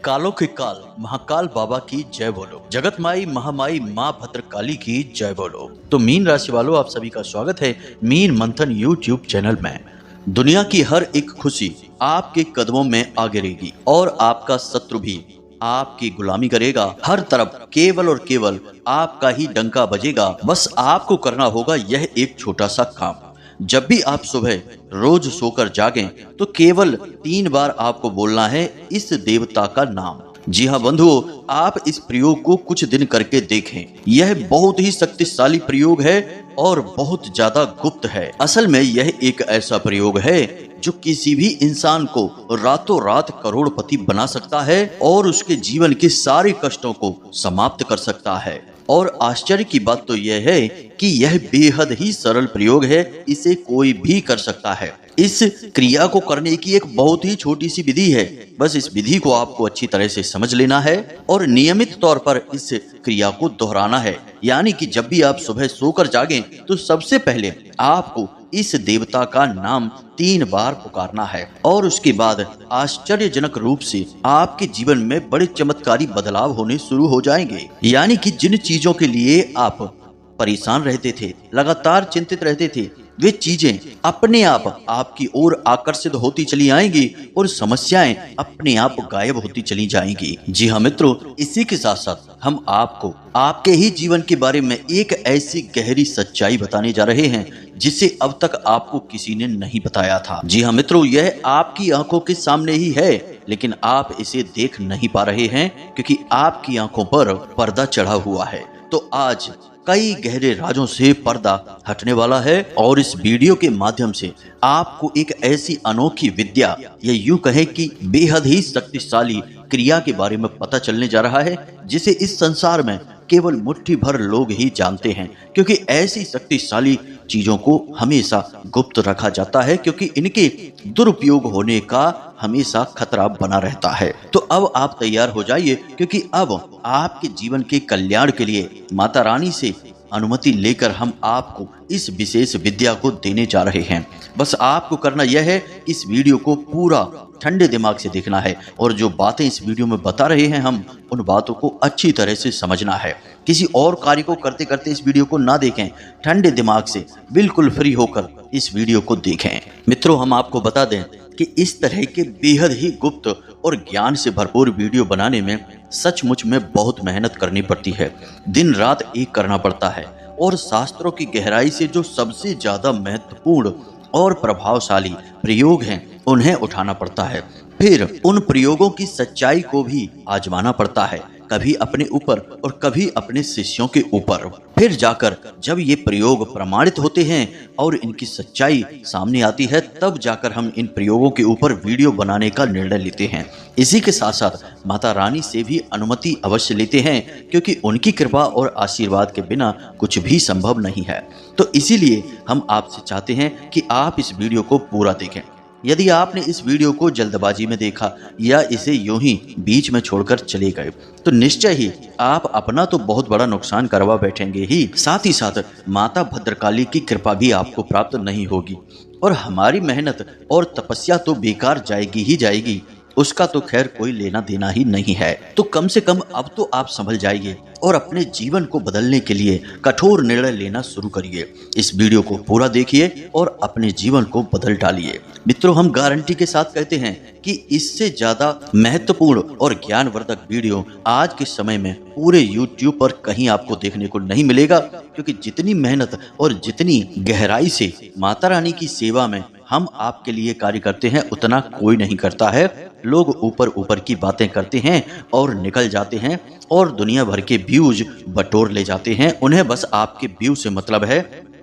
कालों के काल महाकाल बाबा की जय बोलो। जगत माई महामाई माँ भद्रकाली की जय बोलो। तो मीन राशि वालों, आप सभी का स्वागत है मीन मंथन यूट्यूब चैनल में। दुनिया की हर एक खुशी आपके कदमों में आ गिरेगी और आपका शत्रु भी आपकी गुलामी करेगा। हर तरफ केवल और केवल आपका ही डंका बजेगा। बस आपको करना होगा यह एक छोटा सा काम। जब भी आप सुबह रोज सोकर जागें तो केवल 3 बार आपको बोलना है इस देवता का नाम। जी हाँ बंधुओं, आप इस प्रयोग को कुछ दिन करके देखें। यह बहुत ही शक्तिशाली प्रयोग है और बहुत ज्यादा गुप्त है। असल में यह एक ऐसा प्रयोग है जो किसी भी इंसान को रातों रात करोड़पति बना सकता है और उसके जीवन के सारे कष्टों को समाप्त कर सकता है। और आश्चर्य की बात तो यह है कि यह बेहद ही सरल प्रयोग है, इसे कोई भी कर सकता है। इस क्रिया को करने की एक बहुत ही छोटी सी विधि है। बस इस विधि को आपको अच्छी तरह से समझ लेना है और नियमित तौर पर इस क्रिया को दोहराना है। यानी कि जब भी आप सुबह सोकर जागें तो सबसे पहले आपको इस देवता का नाम 3 बार पुकारना है और उसके बाद आश्चर्यजनक रूप से आपके जीवन में बड़े चमत्कारी बदलाव होने शुरू हो जाएंगे। यानी कि जिन चीजों के लिए आप परेशान रहते थे, लगातार चिंतित रहते थे, वे चीजें अपने आप आपकी ओर आकर्षित होती चली आएंगी और समस्याएं अपने आप गायब होती चली जाएंगी। जी हाँ मित्रों, इसी के साथ साथ हम आपको आपके ही जीवन के बारे में एक ऐसी गहरी सच्चाई बताने जा रहे हैं जिसे अब तक आपको किसी ने नहीं बताया था। जी हाँ मित्रों, यह आपकी आंखों के सामने ही है, लेकिन आप इसे देख नहीं पा रहे हैं क्योंकि आपकी आंखों पर पर्दा चढ़ा हुआ है। तो आज कई गहरे राजों से पर्दा हटने वाला है और इस वीडियो के माध्यम से आपको एक ऐसी अनोखी विद्या या यूं कहें कि बेहद ही शक्तिशाली क्रिया के बारे में पता चलने जा रहा है जिसे इस संसार में केवल मुट्ठी भर लोग ही जानते हैं, क्योंकि ऐसी शक्तिशाली चीजों को हमेशा गुप्त रखा जाता है क्योंकि इनके दुरुपयोग होने का हमेशा खतरा बना रहता है। तो अब आप तैयार हो जाइए क्योंकि अब आपके जीवन के कल्याण के लिए माता रानी से अनुमति लेकर हम आपको इस विशेष विद्या को देने जा रहे हैं। बस आपको करना यह है, इस वीडियो को पूरा ठंडे दिमाग से देखना है और जो बातें इस वीडियो में बता रहे हैं हम उन बातों को अच्छी तरह से समझना है। किसी और कार्य को करते करते इस वीडियो को ना देखें, ठंडे दिमाग से बिल्कुल फ्री होकर इस वीडियो को देखें। मित्रों, हम आपको बता दें कि इस तरह के बेहद ही गुप्त और ज्ञान से भरपूर वीडियो बनाने में सचमुच में बहुत मेहनत करनी पड़ती है। दिन रात एक करना पड़ता है और शास्त्रों की गहराई से जो सबसे ज्यादा महत्वपूर्ण और प्रभावशाली प्रयोग हैं उन्हें उठाना पड़ता है। फिर उन प्रयोगों की सच्चाई को भी आजमाना पड़ता है, कभी अपने ऊपर और कभी अपने शिष्यों के ऊपर। फिर जाकर जब ये प्रयोग प्रमाणित होते हैं और इनकी सच्चाई सामने आती है, तब जाकर हम इन प्रयोगों के ऊपर वीडियो बनाने का निर्णय लेते हैं। इसी के साथ साथ माता रानी से भी अनुमति अवश्य लेते हैं क्योंकि उनकी कृपा और आशीर्वाद के बिना कुछ भी संभव नहीं है। तो इसीलिए हम आपसे चाहते हैं कि आप इस वीडियो को पूरा देखें। यदि आपने इस वीडियो को जल्दबाजी में देखा या इसे यूं ही बीच में छोड़कर चले गए तो निश्चय ही आप अपना तो बहुत बड़ा नुकसान करवा बैठेंगे ही, साथ ही साथ माता भद्रकाली की कृपा भी आपको प्राप्त नहीं होगी और हमारी मेहनत और तपस्या तो बेकार जाएगी ही जाएगी। उसका तो खैर कोई लेना देना ही नहीं है। तो कम से कम अब तो आप संभल जाइए और अपने जीवन को बदलने के लिए कठोर निर्णय लेना शुरू करिए। इस वीडियो को पूरा देखिए और अपने जीवन को बदल डालिए। मित्रों, हम गारंटी के साथ कहते हैं कि इससे ज्यादा महत्वपूर्ण और ज्ञानवर्धक वीडियो आज के समय में पूरे YouTube पर कहीं आपको देखने को नहीं मिलेगा, क्योंकि जितनी मेहनत और जितनी गहराई से माता रानी की सेवा में हम आपके लिए कार्य करते हैं उतना कोई नहीं करता है। लोग ऊपर ऊपर की बातें करते हैं और निकल जाते हैं और दुनिया भर के व्यूज बटोर ले जाते हैं। उन्हें बस आपके व्यू से मतलब है,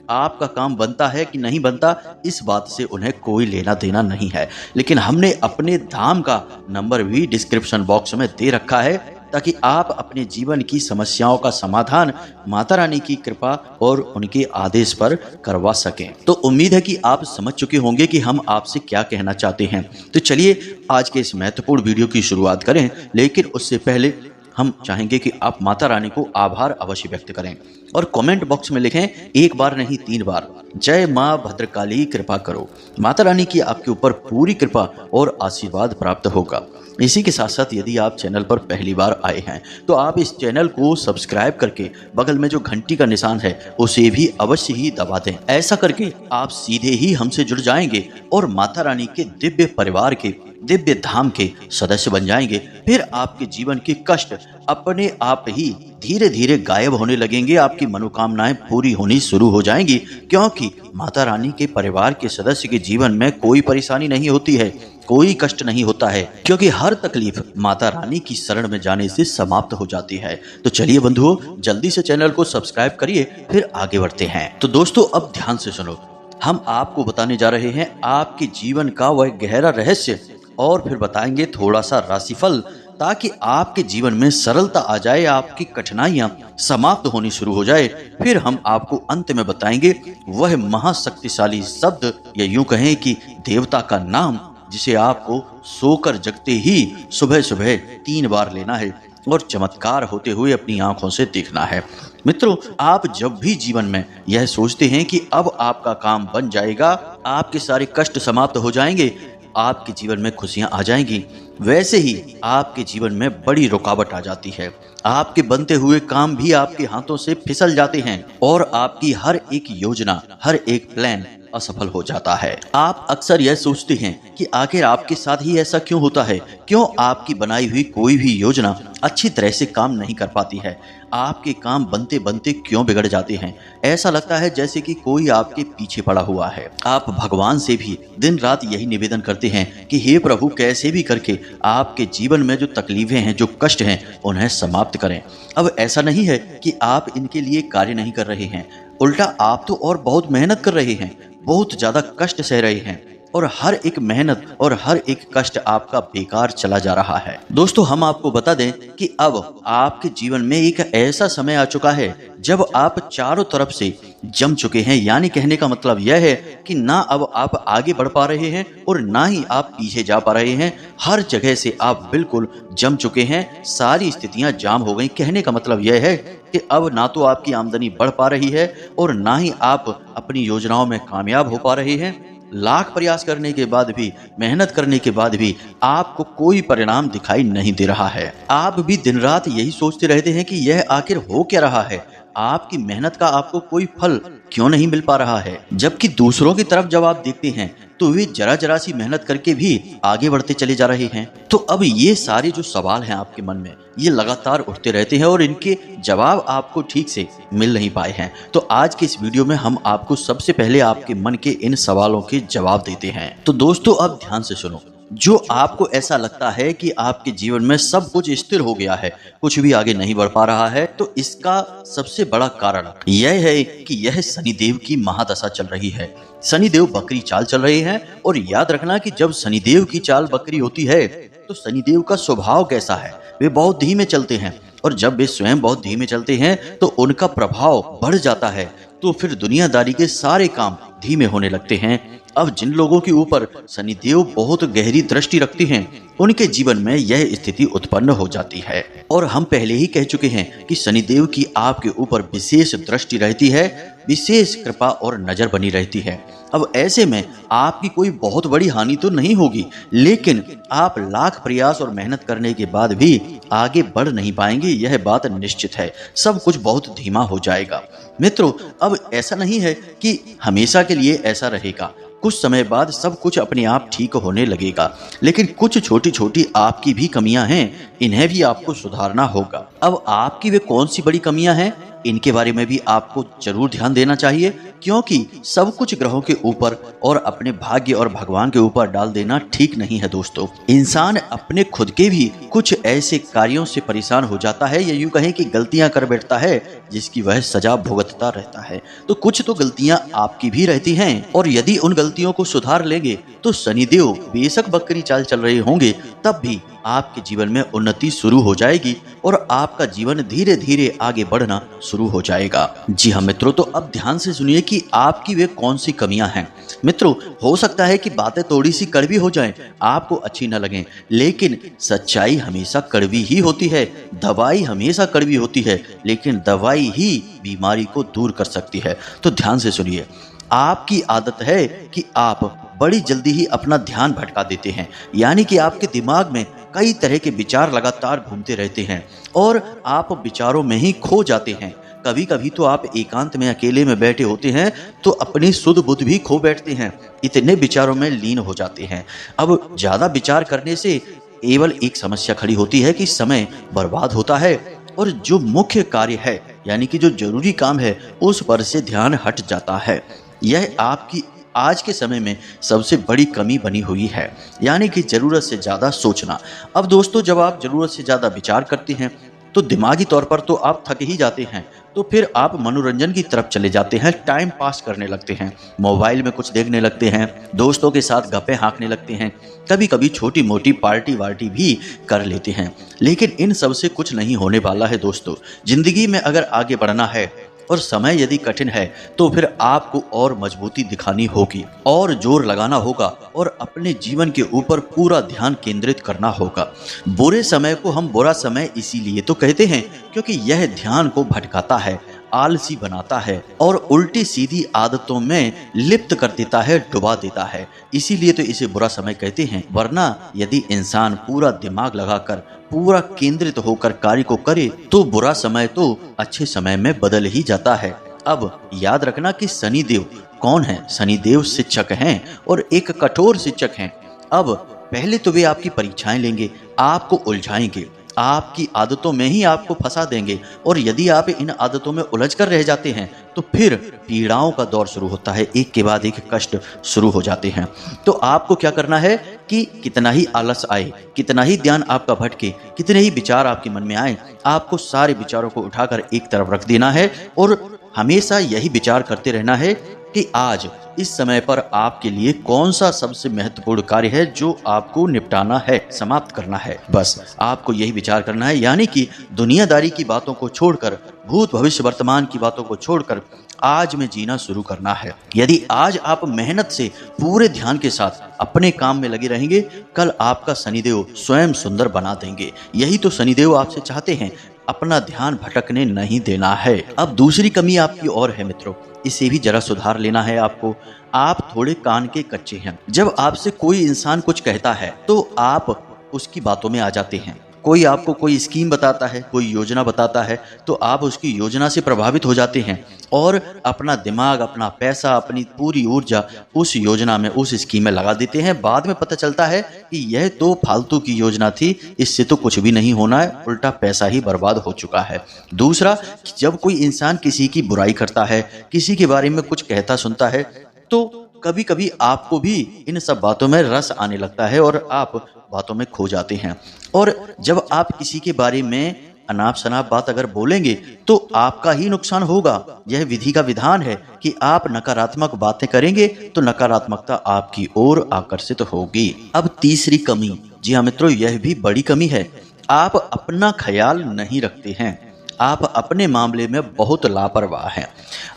आपका काम बनता है कि नहीं बनता इस बात से उन्हें कोई लेना देना नहीं है। लेकिन हमने अपने धाम का नंबर भी डिस्क्रिप्शन बॉक्स में दे रखा है ताकि आप अपने जीवन की समस्याओं का समाधान माता रानी की कृपा और उनके आदेश पर करवा सकें। तो उम्मीद है कि आप समझ चुके होंगे कि हम आपसे क्या कहना चाहते हैं। तो चलिए आज के इस महत्वपूर्ण वीडियो की शुरुआत करें, लेकिन उससे पहले हम चाहेंगे कि आप माता रानी को आभार अवश्य व्यक्त करें और कमेंट बॉक्स में लिखें, 1 बार नहीं 3 बार, जय माँ भद्रकाली कृपा करो। माता रानी की आपके ऊपर पूरी कृपा और आशीर्वाद प्राप्त होगा। इसी के साथ साथ यदि आप चैनल पर पहली बार आए हैं तो आप इस चैनल को सब्सक्राइब करके बगल में जो घंटी का निशान है उसे भी अवश्य ही दबा दें। ऐसा करके आप सीधे ही हमसे जुड़ जाएंगे और माता रानी के दिव्य परिवार के, दिव्य धाम के सदस्य बन जाएंगे। फिर आपके जीवन के कष्ट अपने आप ही धीरे धीरे गायब होने लगेंगे, आपकी मनोकामनाएं पूरी होनी शुरू हो जाएंगी, क्योंकि माता रानी के परिवार के सदस्य के जीवन में कोई परेशानी नहीं होती है, कोई कष्ट नहीं होता है, क्योंकि हर तकलीफ माता रानी की शरण में जाने से समाप्त हो जाती है। तो चलिए बंधुओं, जल्दी से चैनल को सब्सक्राइब करिए, फिर आगे बढ़ते हैं। तो दोस्तों, अब ध्यान से सुनो, हम आपको बताने जा रहे हैं आपके जीवन का वह गहरा रहस्य, और फिर बताएंगे थोड़ा सा राशिफल, ताकि आपके जीवन में सरलता आ जाए, आपकी कठिनाइयां समाप्त होनी शुरू हो जाए। फिर हम आपको अंत में बताएंगे वह महाशक्तिशाली शब्द, या यूं कहें कि देवता का नाम, जिसे आपको सोकर जगते ही सुबह सुबह 3 बार लेना है और चमत्कार होते हुए अपनी आंखों से देखना है। मित्रों, आप जब भी जीवन में यह सोचते हैं कि अब आपका काम बन जाएगा, आपके सारे कष्ट समाप्त हो जाएंगे, आपके जीवन में खुशियां आ जाएंगी, वैसे ही आपके जीवन में बड़ी रुकावट आ जाती है। आपके बनते हुए काम भी आपके हाथों से फिसल जाते हैं और आपकी हर एक योजना, हर एक प्लान असफल हो जाता है। आप अक्सर यह सोचते हैं कि आखिर आपके साथ ही ऐसा क्यों होता है, क्यों आपकी बनाई हुई कोई भी योजना अच्छी तरह से काम नहीं कर पाती है, आपके काम बनते बनते क्यों बिगड़ जाते हैं। ऐसा लगता है जैसे कि कोई आपके पीछे पड़ा हुआ है। आप भगवान से भी दिन रात यही निवेदन करते हैं कि हे प्रभु, कैसे भी करके आपके जीवन में जो तकलीफें हैं, जो कष्ट हैं, उन्हें समाप्त करें। अब ऐसा नहीं है कि आप इनके लिए कार्य नहीं कर रहे हैं, उल्टा आप तो और बहुत मेहनत कर रहे हैं, बहुत ज्यादा कष्ट सह रहे हैं, और हर एक मेहनत और हर एक कष्ट आपका बेकार चला जा रहा है। दोस्तों, हम आपको बता दें कि अब आपके जीवन में एक ऐसा समय आ चुका है जब आप चारों तरफ से जम चुके हैं। यानी कहने का मतलब यह है कि ना अब आप आगे बढ़ पा रहे हैं और ना ही आप पीछे जा पा रहे हैं। हर जगह से आप बिल्कुल जम चुके हैं, सारी स्थितियां जाम हो गई। कहने का मतलब यह है कि अब ना तो आपकी आमदनी बढ़ पा रही है और ना ही आप अपनी योजनाओं में कामयाब हो पा रहे हैं। लाख प्रयास करने के बाद भी, मेहनत करने के बाद भी आपको कोई परिणाम दिखाई नहीं दे रहा है। आप भी दिन रात यही सोचते रहते हैं कि यह आखिर हो क्या रहा है, आपकी मेहनत का आपको कोई फल क्यों नहीं मिल पा रहा है। जबकि दूसरों की तरफ जब आप देखते हैं तो वे जरा जरा सी मेहनत करके भी आगे बढ़ते चले जा रहे हैं। तो अब ये सारे जो सवाल हैं आपके मन में, ये लगातार उठते रहते हैं और इनके जवाब आपको ठीक से मिल नहीं पाए हैं। तो आज के इस वीडियो में हम आपको सबसे पहले आपके मन के इन सवालों के जवाब देते हैं। तो दोस्तों, अब ध्यान से सुनो, जो आपको ऐसा लगता है कि आपके जीवन में सब कुछ स्थिर हो गया है, कुछ भी आगे नहीं बढ़ पा रहा है, तो इसका सबसे बड़ा कारण यह है कि यह शनिदेव की महादशा चल रही है। शनिदेव बकरी चाल चल रहे हैं, और याद रखना कि जब शनिदेव की चाल बकरी होती है तो शनिदेव का स्वभाव कैसा है, वे बहुत धीमे चलते हैं, और जब वे स्वयं बहुत धीमे चलते हैं तो उनका प्रभाव बढ़ जाता है, तो फिर दुनियादारी के सारे काम धीमे होने लगते हैं। अब जिन लोगों के ऊपर शनिदेव बहुत गहरी दृष्टि रखते हैं, उनके जीवन में यह स्थिति उत्पन्न हो जाती है। और हम पहले ही कह चुके हैं कि शनिदेव की आपके ऊपर विशेष दृष्टि रहती है, विशेष कृपा और नजर बनी रहती है। अब ऐसे में आपकी कोई बहुत बड़ी हानि तो नहीं होगी, लेकिन आप लाख प्रयास और मेहनत करने के बाद भी आगे बढ़ नहीं पाएंगे, यह बात निश्चित है। सब कुछ बहुत धीमा हो जाएगा। मित्रों, अब ऐसा नहीं है कि हमेशा के लिए ऐसा रहेगा, कुछ समय बाद सब कुछ अपने आप ठीक होने लगेगा, लेकिन कुछ छोटी छोटी आपकी भी कमियां हैं, इन्हें भी आपको सुधारना होगा। अब आपकी वे कौन सी बड़ी कमियां हैं, इनके बारे में भी आपको जरूर ध्यान देना चाहिए, क्योंकि सब कुछ ग्रहों के ऊपर और अपने भाग्य और भगवान के ऊपर डाल देना ठीक नहीं है। दोस्तों, इंसान अपने खुद के भी कुछ ऐसे कार्यों से परेशान हो जाता है, या यूं कहें कि गलतियां कर बैठता है, जिसकी वह सजा भुगतता रहता है। तो कुछ तो गलतियां आपकी भी रहती हैं, और यदि उन गलतियों को सुधार लेंगे तो शनिदेव बेशक बकरी चाल चल रहे होंगे, तब भी आपके जीवन में उन्नति शुरू हो जाएगी और आपका जीवन धीरे धीरे आगे बढ़ना शुरू हो जाएगा। जी हाँ मित्रों, तो अब ध्यान से सुनिए कि आपकी वे कौन सी कमियां हैं। मित्रों, हो सकता है कि बातें थोड़ी सी कड़वी हो जाएं, आपको अच्छी न लगें, लेकिन सच्चाई हमेशा कड़वी ही होती है। दवाई हमेशा कड़वी होती है, लेकिन दवाई ही बीमारी को दूर कर सकती है। तो ध्यान से सुनिए, आपकी आदत है कि आप बड़ी जल्दी ही अपना ध्यान भटका देते हैं, यानी कि आपके दिमाग में कई तरह के विचार लगातार घूमते रहते हैं और आप विचारों में ही खो जाते हैं। कभी कभी तो आप एकांत में अकेले में बैठे होते हैं तो अपनी सुध बुध भी खो बैठते हैं, इतने विचारों में लीन हो जाते हैं। अब ज्यादा विचार करने से केवल एक समस्या खड़ी होती है कि समय बर्बाद होता है और जो मुख्य कार्य है यानी कि जो जरूरी काम है उस पर से ध्यान हट जाता है। यह आपकी आज के समय में सबसे बड़ी कमी बनी हुई है, यानी कि जरूरत से ज्यादा सोचना। अब दोस्तों, जब आप जरूरत से ज्यादा विचार करते हैं तो दिमागी तौर पर तो आप थक ही जाते हैं, तो फिर आप मनोरंजन की तरफ चले जाते हैं, टाइम पास करने लगते हैं, मोबाइल में कुछ देखने लगते हैं, दोस्तों के साथ गप्पे हाँकने लगते हैं, कभी कभी छोटी मोटी पार्टी वार्टी भी कर लेते हैं। लेकिन इन सब से कुछ नहीं होने वाला है दोस्तों। जिंदगी में अगर आगे बढ़ना है और समय यदि कठिन है तो फिर आपको और मजबूती दिखानी होगी और जोर लगाना होगा और अपने जीवन के ऊपर पूरा ध्यान केंद्रित करना होगा। बुरे समय को हम बुरा समय इसीलिए तो कहते हैं क्योंकि यह ध्यान को भटकाता है, आलसी बनाता है और उल्टी सीधी आदतों में लिप्त कर देता है, डुबा देता है। इसीलिए तो इसे बुरा समय कहते हैं। वरना यदि इंसान पूरा दिमाग लगाकर पूरा केंद्रित होकर कार्य को करे तो बुरा समय तो अच्छे समय में बदल ही जाता है। अब याद रखना कि शनिदेव कौन है? शनिदेव शिक्षक हैं और एक कठोर शिक्षक हैं। अब पहले तो वे आपकी परीक्षाएं लेंगे, आपको उलझाएंगे, आपकी आदतों में ही आपको फंसा देंगे और यदि आप इन आदतों में उलझ कर रह जाते हैं तो फिर पीड़ाओं का दौर शुरू होता है, एक के बाद एक कष्ट शुरू हो जाते हैं। तो आपको क्या करना है कि कितना ही आलस आए, कितना ही ध्यान आपका भटके, कितने ही विचार आपके मन में आए, आपको सारे विचारों को उठाकर एक तरफ रख देना है और हमेशा यही विचार करते रहना है कि आज इस समय पर आपके लिए कौन सा सबसे महत्वपूर्ण कार्य है जो आपको निपटाना है, समाप्त करना है। बस आपको यही विचार करना है, यानी कि दुनियादारी की बातों को छोड़कर, भूत भविष्य वर्तमान की बातों को छोड़कर आज में जीना शुरू करना है। यदि आज आप मेहनत से पूरे ध्यान के साथ अपने काम में लगे रहेंगे, कल आपका शनिदेव स्वयं सुंदर बना देंगे। यही तो शनिदेव आपसे चाहते हैं, अपना ध्यान भटकने नहीं देना है। अब दूसरी कमी आपकी और है मित्रों, इसे भी जरा सुधार लेना है आपको। आप थोड़े कान के कच्चे हैं। जब आपसे कोई इंसान कुछ कहता है तो आप उसकी बातों में आ जाते हैं। कोई आपको कोई स्कीम बताता है, कोई योजना बताता है तो आप उसकी योजना से प्रभावित हो जाते हैं और अपना दिमाग, अपना पैसा, अपनी पूरी ऊर्जा उस योजना में, उस स्कीम में लगा देते हैं। बाद में पता चलता है कि यह तो फालतू की योजना थी, इससे तो कुछ भी नहीं होना है, उल्टा पैसा ही बर्बाद हो चुका है। दूसरा, जब कोई इंसान किसी की बुराई करता है, किसी के बारे में कुछ कहता सुनता है तो कभी कभी आपको भी इन सब बातों में रस आने लगता है और आप बातों में खो जाते हैं। और जब आप किसी के बारे में अनाप शनाप बात अगर बोलेंगे तो आपका ही नुकसान होगा। यह विधि का विधान है कि आप नकारात्मक बातें करेंगे तो नकारात्मकता आपकी ओर आकर्षित होगी। अब तीसरी कमी, जी हाँ मित्रों, यह भी बड़ी कमी है, आप अपना ख्याल नहीं रखते हैं। आप अपने मामले में बहुत लापरवाह हैं।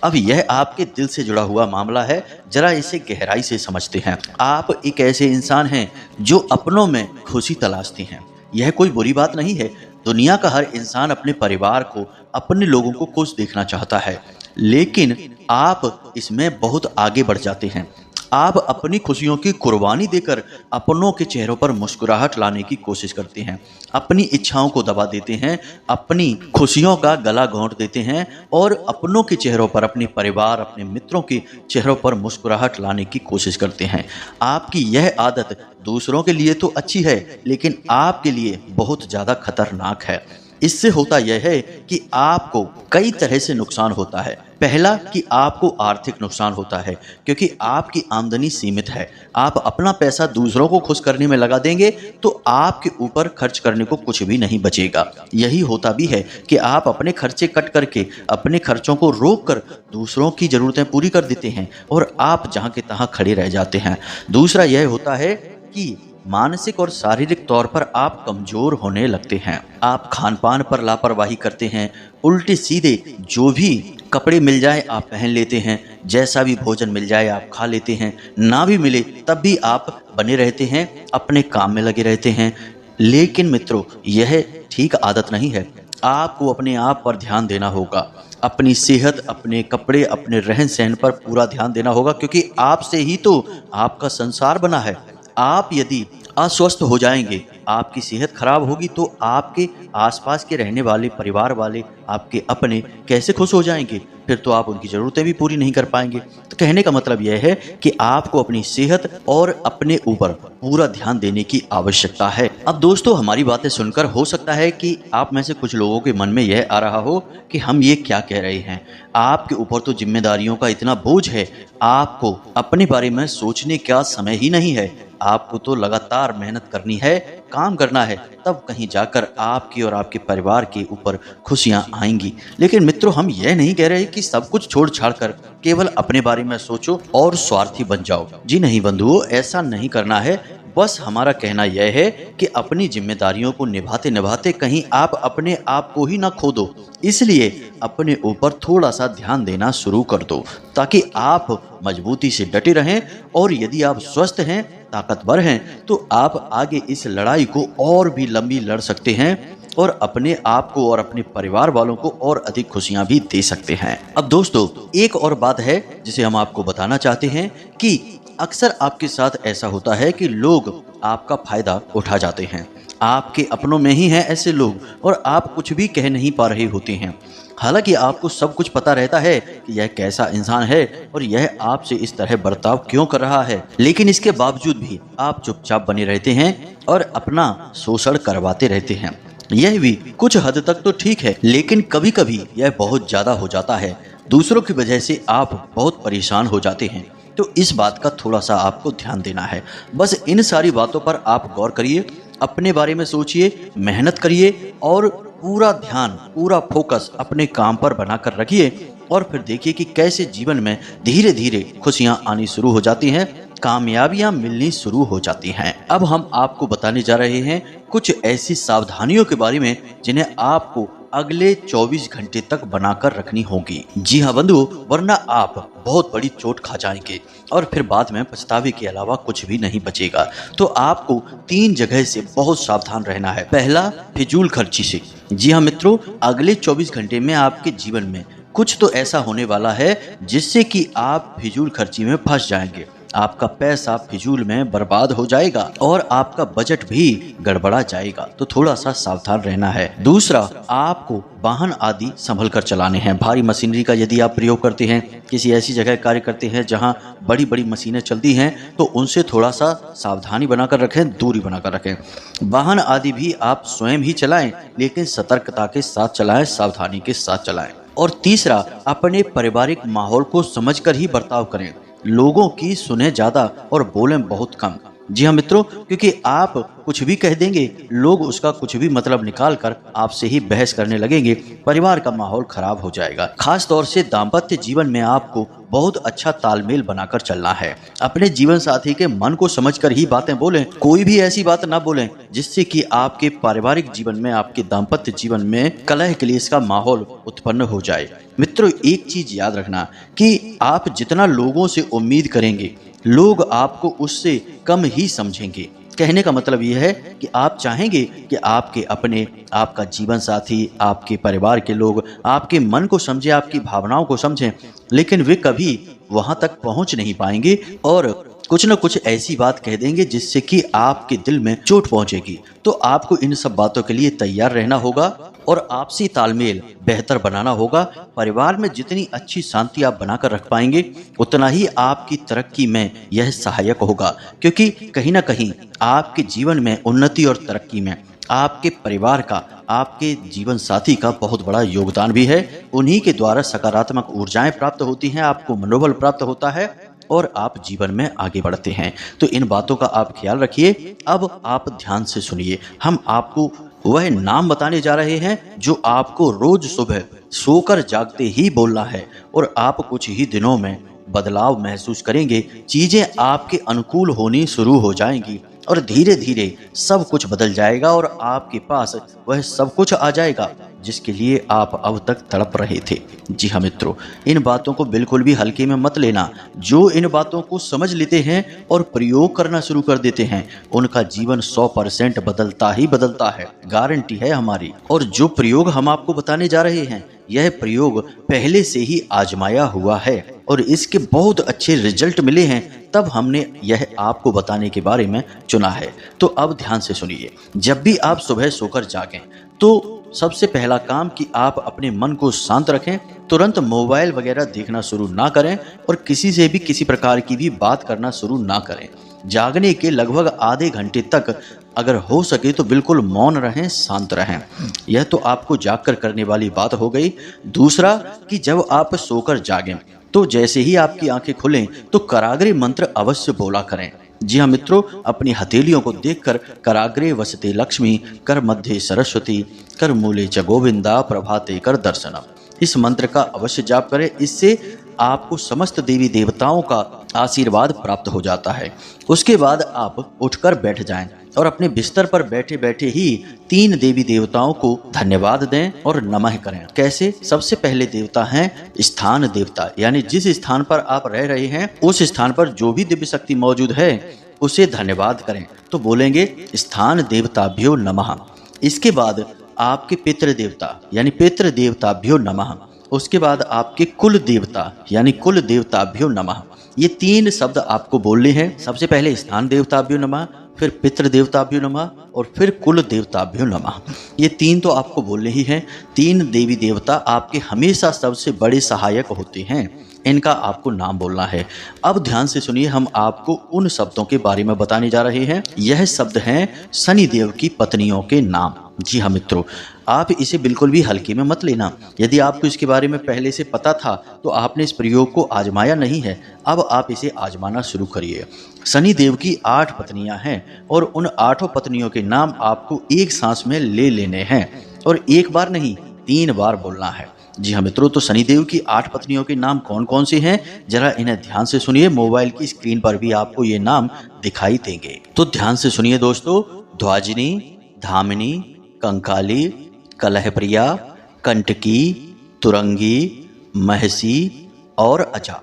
अब यह आपके दिल से जुड़ा हुआ मामला है, जरा इसे गहराई से समझते हैं। आप एक ऐसे इंसान हैं जो अपनों में खुशी तलाशते हैं। यह कोई बुरी बात नहीं है। दुनिया का हर इंसान अपने परिवार को, अपने लोगों को खुश देखना चाहता है, लेकिन आप इसमें बहुत आगे बढ़ जाते हैं। आप अपनी खुशियों की कुर्बानी देकर अपनों के चेहरों पर मुस्कुराहट लाने की कोशिश करते हैं, अपनी इच्छाओं को दबा देते हैं, अपनी खुशियों का गला घोंट देते हैं और अपनों के चेहरों पर, अपने परिवार, अपने मित्रों के चेहरों पर मुस्कुराहट लाने की कोशिश करते हैं। आपकी यह आदत दूसरों के लिए तो अच्छी है लेकिन आपके लिए बहुत ज़्यादा खतरनाक है। इससे होता यह है कि आपको कई तरह से नुकसान होता है। पहला कि आपको आर्थिक नुकसान होता है क्योंकि आपकी आमदनी सीमित है। आप अपना पैसा दूसरों को खुश करने में लगा देंगे तो आपके ऊपर खर्च करने को कुछ भी नहीं बचेगा। यही होता भी है कि आप अपने खर्चे कट करके, अपने खर्चों को रोक कर दूसरों की ज़रूरतें पूरी कर देते हैं और आप जहाँ के तहाँ खड़े रह जाते हैं। दूसरा यह होता है कि मानसिक और शारीरिक तौर पर आप कमजोर होने लगते हैं। आप खान पान पर लापरवाही करते हैं, उल्टे सीधे जो भी कपड़े मिल जाए आप पहन लेते हैं, जैसा भी भोजन मिल जाए आप खा लेते हैं, ना भी मिले तब भी आप बने रहते हैं, अपने काम में लगे रहते हैं। लेकिन मित्रों, यह ठीक आदत नहीं है। आपको अपने आप पर ध्यान देना होगा, अपनी सेहत, अपने कपड़े, अपने रहन सहन पर पूरा ध्यान देना होगा क्योंकि आपसे ही तो आपका संसार बना है। आप यदि अस्वस्थ हो जाएंगे, आपकी सेहत खराब होगी तो आपके आसपास के रहने वाले, परिवार वाले, आपके अपने कैसे खुश हो जाएंगे? फिर तो आप उनकी ज़रूरतें भी पूरी नहीं कर पाएंगे। तो कहने का मतलब यह है कि आपको अपनी सेहत और अपने ऊपर पूरा ध्यान देने की आवश्यकता है। अब दोस्तों, हमारी बातें सुनकर हो सकता है कि आप में से कुछ लोगों के मन में यह आ रहा हो कि हम ये क्या कह रहे हैं। आपके ऊपर तो जिम्मेदारियों का इतना बोझ है, आपको अपने बारे में सोचने का समय ही नहीं है। आपको तो लगातार मेहनत करनी है, काम करना है, तब कहीं जाकर आपकी और आपके परिवार के ऊपर खुशियां आएंगी। लेकिन मित्रों, हम यह नहीं कह रहे कि सब कुछ छोड़ छाड़ कर केवल अपने बारे में सोचो और स्वार्थी बन जाओ। जी नहीं बंधुओं, ऐसा नहीं करना है। बस हमारा कहना यह है कि अपनी जिम्मेदारियों को निभाते निभाते कहीं आप अपने आप को ही ना खो दो। इसलिए अपने ऊपर थोड़ा सा ध्यान देना शुरू कर दो, ताकि आप मजबूती से डटे रहें। और यदि आप स्वस्थ हैं, ताकतवर हैं, तो आप आगे इस लड़ाई को और भी लंबी लड़ सकते हैं और अपने आप को और अपने परिवार वालों को और अधिक खुशियां भी दे सकते हैं। अब दोस्तों, एक और बात है जिसे हम आपको बताना चाहते हैं कि अक्सर आपके साथ ऐसा होता है कि लोग आपका फायदा उठा जाते हैं। आपके अपनों में ही हैं ऐसे लोग, और आप कुछ भी कह नहीं पा रहे होते हैं। हालांकि आपको सब कुछ पता रहता है कि यह कैसा इंसान है और यह आपसे इस तरह बर्ताव क्यों कर रहा है, लेकिन इसके बावजूद भी आप चुपचाप बने रहते हैं और अपना शोषण करवाते रहते हैं। यह भी कुछ हद तक तो ठीक है, लेकिन कभी कभी यह बहुत ज्यादा हो जाता है। दूसरों की वजह से आप बहुत परेशान हो जाते हैं। तो इस बात का थोड़ा सा आपको ध्यान देना है। बस इन सारी बातों पर आप गौर करिए, अपने बारे में सोचिए, मेहनत करिए और पूरा ध्यान, पूरा फोकस अपने काम पर बनाकर रखिए। और फिर देखिए कि कैसे जीवन में धीरे धीरे खुशियां आनी शुरू हो जाती हैं, कामयाबियां मिलनी शुरू हो जाती हैं। अब हम आपको बताने जा रहे हैं कुछ ऐसी सावधानियों के बारे में जिन्हें आपको अगले 24 घंटे तक बनाकर रखनी होगी। जी हाँ बंधु, वरना आप बहुत बड़ी चोट खा जाएंगे और फिर बाद में पछतावे के अलावा कुछ भी नहीं बचेगा। तो आपको 3 जगह से बहुत सावधान रहना है। पहला, फिजूल खर्ची से। जी हाँ मित्रों, अगले 24 घंटे में आपके जीवन में कुछ तो ऐसा होने वाला है जिससे कि आप फिजूल खर्ची में फंस जाएंगे। आपका पैसा फिजूल में बर्बाद हो जाएगा और आपका बजट भी गड़बड़ा जाएगा। तो थोड़ा सा सावधान रहना है। दूसरा, आपको वाहन आदि संभल कर चलाने हैं। भारी मशीनरी का यदि आप प्रयोग करते हैं, किसी ऐसी जगह कार्य करते हैं जहां बड़ी बड़ी मशीनें चलती हैं, तो उनसे थोड़ा सा सावधानी बनाकर रखें, दूरी बनाकर रखें। वाहन आदि भी आप स्वयं ही चलाएं, लेकिन सतर्कता के साथ चलाएं, सावधानी के साथ चलाएं। और तीसरा, अपने पारिवारिक माहौल को समझकर ही बर्ताव करें। लोगों की सुने ज्यादा और बोलें बहुत कम। जी हाँ मित्रों, क्योंकि आप कुछ भी कह देंगे, लोग उसका कुछ भी मतलब निकाल कर आपसे ही बहस करने लगेंगे। परिवार का माहौल खराब हो जाएगा। खास तौर से दाम्पत्य जीवन में आपको बहुत अच्छा तालमेल बनाकर चलना है। अपने जीवन साथी के मन को समझकर ही बातें बोलें। कोई भी ऐसी बात ना बोलें जिससे कि आपके पारिवारिक जीवन में, आपके दाम्पत्य जीवन में कलह के लिए इसका माहौल उत्पन्न हो जाए। मित्रों, एक चीज याद रखना कि आप जितना लोगों से उम्मीद करेंगे, लोग आपको उससे कम ही समझेंगे। कहने का मतलब यह है कि आप चाहेंगे कि आपके अपने, आपका जीवन साथी, आपके परिवार के लोग आपके मन को समझे, आपकी भावनाओं को समझें, लेकिन वे कभी वहां तक पहुंच नहीं पाएंगे और कुछ न कुछ ऐसी बात कह देंगे जिससे कि आपके दिल में चोट पहुंचेगी। तो आपको इन सब बातों के लिए तैयार रहना होगा और आपसी तालमेल बेहतर बनाना होगा। परिवार में जितनी अच्छी शांति आप बनाकर रख पाएंगे, उतना ही आपकी तरक्की में यह सहायक होगा। क्योंकि कहीं ना कहीं आपके जीवन में उन्नति और तरक्की में आपके परिवार का, आपके जीवन साथी का बहुत बड़ा योगदान भी है। उन्हीं के द्वारा सकारात्मक ऊर्जाएं प्राप्त होती हैं, आपको मनोबल प्राप्त होता है और आप जीवन में आगे बढ़ते हैं। तो इन बातों का आप ख्याल रखिए। अब आप ध्यान से सुनिए, हम आपको वह नाम बताने जा रहे हैं जो आपको रोज सुबह सोकर जागते ही बोलना है और आप कुछ ही दिनों में बदलाव महसूस करेंगे। चीजें आपके अनुकूल होनी शुरू हो जाएंगी और धीरे धीरे सब कुछ बदल जाएगा और आपके पास वह सब कुछ आ जाएगा जिसके लिए आप अब तक तड़प रहे थे। जी हाँ मित्रों, इन बातों को बिल्कुल भी हल्के में मत लेना। जो इन बातों को समझ लेते हैं और प्रयोग करना शुरू कर देते हैं, उनका जीवन 100% बदलता ही बदलता है, गारंटी है हमारी। और जो प्रयोग हम आपको बताने जा रहे हैं, यह प्रयोग पहले से ही आजमाया हुआ है और इसके बहुत अच्छे रिजल्ट मिले हैं, तब हमने यह आपको बताने के बारे में चुना है। तो अब ध्यान से सुनिए। जब भी आप सुबह सोकर जागें तो सबसे पहला काम कि आप अपने मन को शांत रखें, तुरंत मोबाइल वगैरह देखना शुरू ना करें और किसी से भी किसी प्रकार की भी बात करना शुरू ना करें। जागने के लगभग आधे घंटे तक अगर हो सके तो बिल्कुल मौन रहें, शांत रहें। यह तो आपको जागकर करने वाली बात हो गई। दूसरा कि जब आप सोकर जागें तो जैसे ही आपकी आंखें खुलें तो कराग्रे मंत्र अवश्य बोला करें। जी हाँ मित्रों, अपनी हथेलियों को देखकर कराग्रे वसते लक्ष्मी, कर मध्य सरस्वती, कर मूले च गोविंदा, प्रभाते कर दर्शनम, इस मंत्र का अवश्य जाप करें। इससे आपको समस्त देवी देवताओं का आशीर्वाद प्राप्त हो जाता है। उसके बाद आप उठकर बैठ जाएं और अपने बिस्तर पर बैठे बैठे ही 3 देवी देवताओं को धन्यवाद दें और नमः करें। कैसे? सबसे पहले देवता हैं स्थान देवता, यानी जिस स्थान पर आप रह रहे हैं उस स्थान पर जो भी दिव्य शक्ति मौजूद है उसे धन्यवाद करें। तो बोलेंगे स्थान देवताभ्यो नमः। इसके बाद आपके पितृ देवता यानी पितृ देवताभ्यो नमः। उसके बाद आपके कुल देवता यानी कुल देवताभ्यो नमः। ये 3 शब्द आपको बोलने हैं। सबसे पहले स्थान देवताभ्यो नमः, फिर पितृ देवताभ्यो नमः और फिर कुल देवताभ्यो नमः। ये 3 तो आपको बोलने ही हैं। 3 देवी देवता आपके हमेशा सबसे बड़े सहायक होते हैं, इनका आपको नाम बोलना है। अब ध्यान से सुनिए, हम आपको उन शब्दों के बारे में बताने जा रहे हैं। यह शब्द हैं शनिदेव की पत्नियों के नाम। जी हाँ मित्रों, आप इसे बिल्कुल भी हल्के में मत लेना। यदि आपको इसके बारे में पहले से पता था तो आपने इस प्रयोग को आजमाया नहीं है, अब आप इसे आजमाना शुरू करिए। शनिदेव की 8 पत्नियां हैं और उन 8 पत्नियों के नाम आपको एक सांस में ले लेने हैं और एक बार नहीं 3 बार बोलना है। जी हाँ मित्रों, तो शनिदेव की 8 पत्नियों के नाम कौन कौन से हैं, जरा इन्हें ध्यान से सुनिए। मोबाइल की स्क्रीन पर भी आपको ये नाम दिखाई देंगे, तो ध्यान से सुनिए दोस्तों। ध्वाजिनी, धामिनी, कंकाली, कलहप्रिया, कंटकी, तुरंगी, महसी और अजा,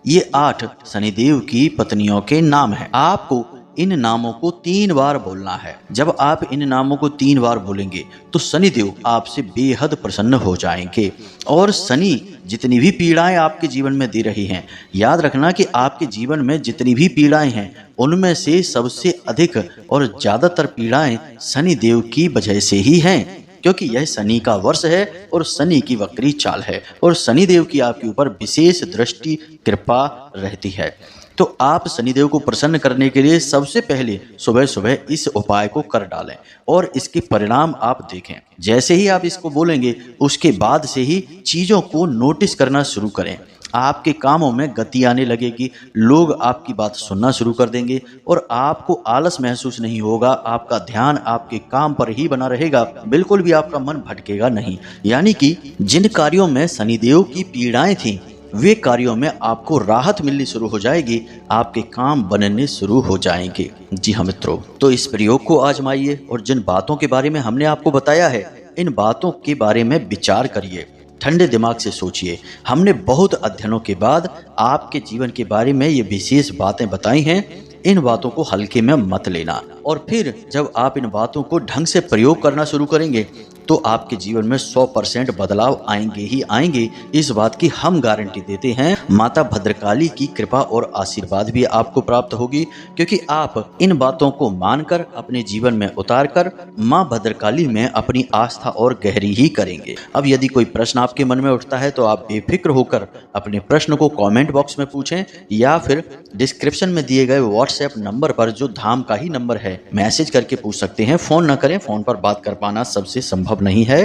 ये 8 शनिदेव की पत्नियों के नाम हैं। आपको इन नामों को 3 बार बोलना है। जब आप इन नामों को 3 बार बोलेंगे तो शनिदेव आपसे बेहद प्रसन्न हो जाएंगे और शनि जितनी भी पीड़ाएं आपके जीवन में दे रही हैं, याद रखना कि आपके जीवन में जितनी भी पीड़ाएं हैं उनमें से सबसे अधिक और ज़्यादातर पीड़ाएं शनिदेव की वजह से ही हैं, क्योंकि यह शनि का वर्ष है और शनि की वक्री चाल है और शनिदेव की आपके ऊपर विशेष दृष्टि कृपा रहती है। तो आप शनिदेव को प्रसन्न करने के लिए सबसे पहले सुबह सुबह इस उपाय को कर डालें और इसके परिणाम आप देखें। जैसे ही आप इसको बोलेंगे उसके बाद से ही चीज़ों को नोटिस करना शुरू करें। आपके कामों में गति आने लगेगी, लोग आपकी बात सुनना शुरू कर देंगे और आपको आलस महसूस नहीं होगा। आपका ध्यान आपके काम पर ही बना रहेगा, बिल्कुल भी आपका मन भटकेगा नहीं। यानी कि जिन कार्यों में शनिदेव की पीड़ाएं थीं वे कार्यों में आपको राहत मिलनी शुरू हो जाएगी, आपके काम बनने शुरू हो जाएंगे। जी हाँ मित्रों, तो इस प्रयोग को आजमाइए और जिन बातों के बारे में हमने आपको बताया है इन बातों के बारे में विचार करिए, ठंडे दिमाग से सोचिए। हमने बहुत अध्ययनों के बाद आपके जीवन के बारे में ये विशेष बातें बताई हैं, इन बातों को हल्के में मत लेना। और फिर जब आप इन बातों को ढंग से प्रयोग करना शुरू करेंगे तो आपके जीवन में 100% बदलाव आएंगे ही आएंगे, इस बात की हम गारंटी देते हैं। माता भद्रकाली की कृपा और आशीर्वाद भी आपको प्राप्त होगी, क्योंकि आप इन बातों को मानकर अपने जीवन में उतारकर माँ भद्रकाली में अपनी आस्था और गहरी ही करेंगे। अब यदि कोई प्रश्न आपके मन में उठता है तो आप बेफिक्र होकर अपने प्रश्न को कमेंट बॉक्स में पूछें या फिर डिस्क्रिप्शन में दिए गए व्हाट्सएप नंबर पर, जो धाम का ही नंबर है, मैसेज करके पूछ सकते हैं। फोन न करें, फोन पर बात कर पाना सबसे संभव नहीं है।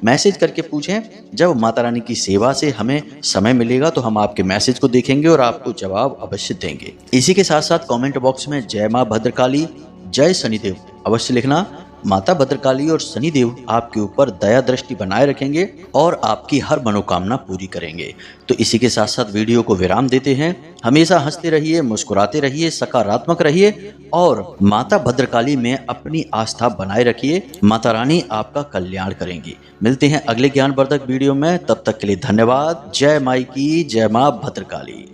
मैसेज करके पूछें। जब माता रानी की सेवा से हमें समय मिलेगा तो हम आपके मैसेज को देखेंगे और आपको जवाब अवश्य देंगे। इसी के साथ साथ कमेंट बॉक्स में जय मां भद्रकाली, जय शनिदेव अवश्य लिखना। माता भद्रकाली और शनिदेव आपके ऊपर दया दृष्टि बनाए रखेंगे और आपकी हर मनोकामना पूरी करेंगे। तो इसी के साथ साथ वीडियो को विराम देते हैं। हमेशा हंसते रहिए, मुस्कुराते रहिए, सकारात्मक रहिए और माता भद्रकाली में अपनी आस्था बनाए रखिए। माता रानी आपका कल्याण करेंगी। मिलते हैं अगले ज्ञानवर्धक वीडियो में, तब तक के लिए धन्यवाद। जय माई की, जय मां भद्रकाली।